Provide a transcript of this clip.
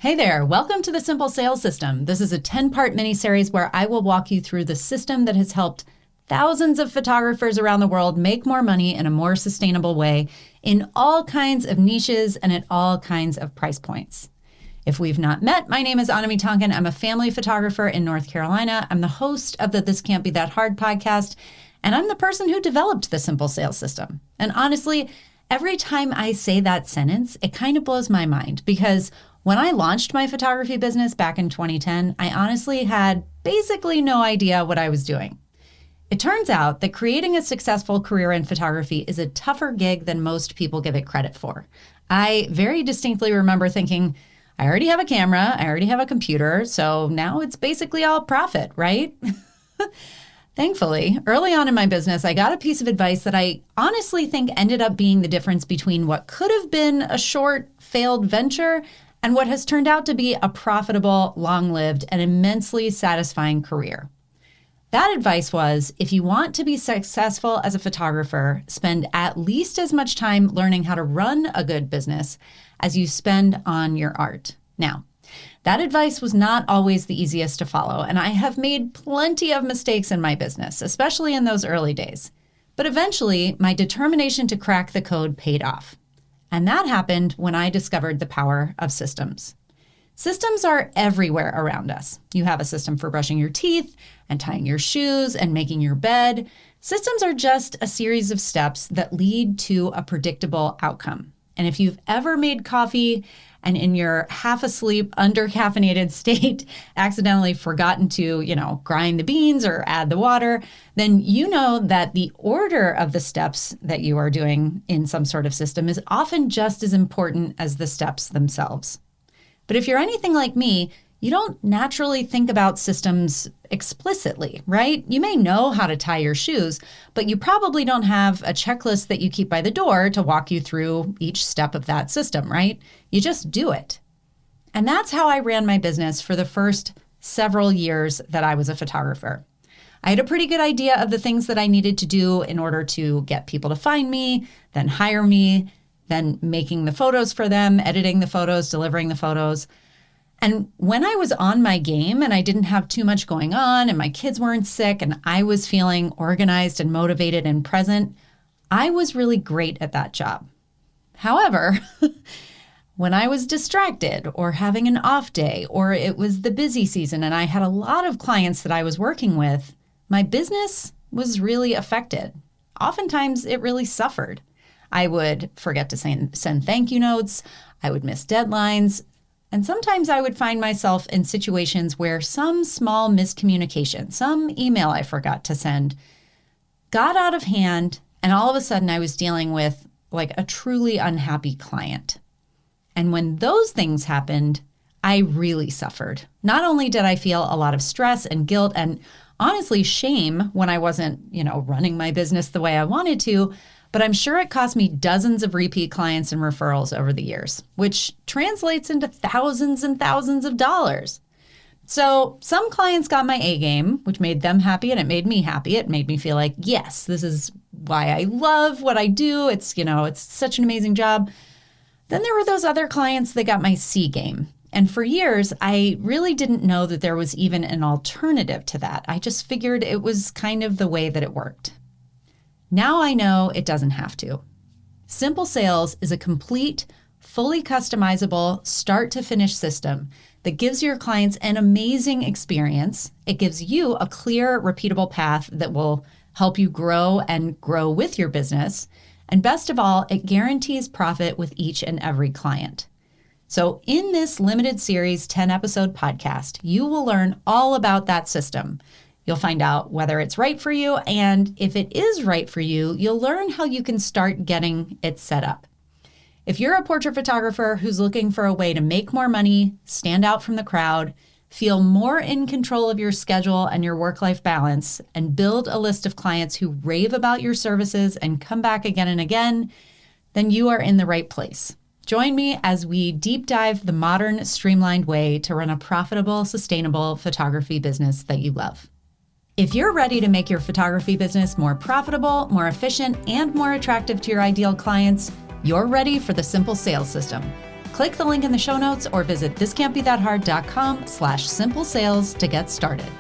Hey there, welcome to the Simple Sales System. This is a 10-part mini-series where I will walk you through the system that has helped thousands of photographers around the world make more money in a more sustainable way in all kinds of niches and at all kinds of price points. If we've not met, my name is Annemie Tonken. I'm a family photographer in North Carolina. I'm the host of the This Can't Be That Hard podcast, and I'm the person who developed the Simple Sales System. And honestly, every time I say that sentence, it kind of blows my mind because when I launched my photography business back in 2010, I honestly had basically no idea what I was doing. It turns out that creating a successful career in photography is a tougher gig than most people give it credit for. I very distinctly remember thinking, I already have a camera, I already have a computer, so now it's basically all profit, right? Thankfully, early on in my business, I got a piece of advice that I honestly think ended up being the difference between what could have been a short, failed venture and what has turned out to be a profitable, long-lived, and immensely satisfying career. That advice was, if you want to be successful as a photographer, spend at least as much time learning how to run a good business as you spend on your art. Now, that advice was not always the easiest to follow, and I have made plenty of mistakes in my business, especially in those early days. But eventually, my determination to crack the code paid off. And that happened when I discovered the power of systems. Systems are everywhere around us. You have a system for brushing your teeth and tying your shoes and making your bed. Systems are just a series of steps that lead to a predictable outcome. And if you've ever made coffee and in your half asleep, under-caffeinated state accidentally forgotten to, grind the beans or add the water, then you know that the order of the steps that you are doing in some sort of system is often just as important as the steps themselves. But if you're anything like me, you don't naturally think about systems explicitly, right? You may know how to tie your shoes, but you probably don't have a checklist that you keep by the door to walk you through each step of that system, right? You just do it. And that's how I ran my business for the first several years that I was a photographer. I had a pretty good idea of the things that I needed to do in order to get people to find me, then hire me, then making the photos for them, editing the photos, delivering the photos. And when I was on my game and I didn't have too much going on and my kids weren't sick and I was feeling organized and motivated and present, I was really great at that job. However, when I was distracted or having an off day or it was the busy season and I had a lot of clients that I was working with, my business was really affected. Oftentimes, it really suffered. I would forget to send thank you notes. I would miss deadlines. And sometimes I would find myself in situations where some small miscommunication, some email I forgot to send, got out of hand, and all of a sudden I was dealing with like a truly unhappy client. And when those things happened, I really suffered. Not only did I feel a lot of stress and guilt and honestly shame when I wasn't, running my business the way I wanted to, but I'm sure it cost me dozens of repeat clients and referrals over the years, which translates into thousands and thousands of dollars. So some clients got my A game, which made them happy and it made me happy. It made me feel like, yes, this is why I love what I do. It's such an amazing job. Then there were those other clients that got my C game. And for years, I really didn't know that there was even an alternative to that. I just figured it was kind of the way that it worked. Now I know it doesn't have to. Simple Sales is a complete, fully customizable, start-to-finish system that gives your clients an amazing experience. It gives you a clear, repeatable path that will help you grow and grow with your business. And best of all, it guarantees profit with each and every client. So in this limited series 10-episode podcast, you will learn all about that system. You'll find out whether it's right for you, and if it is right for you, you'll learn how you can start getting it set up. If you're a portrait photographer who's looking for a way to make more money, stand out from the crowd, feel more in control of your schedule and your work-life balance, and build a list of clients who rave about your services and come back again and again, then you are in the right place. Join me as we deep dive the modern, streamlined way to run a profitable, sustainable photography business that you love. If you're ready to make your photography business more profitable, more efficient, and more attractive to your ideal clients, you're ready for the Simple Sales System. Click the link in the show notes or visit thiscan'tbethathard.com/simple sales to get started.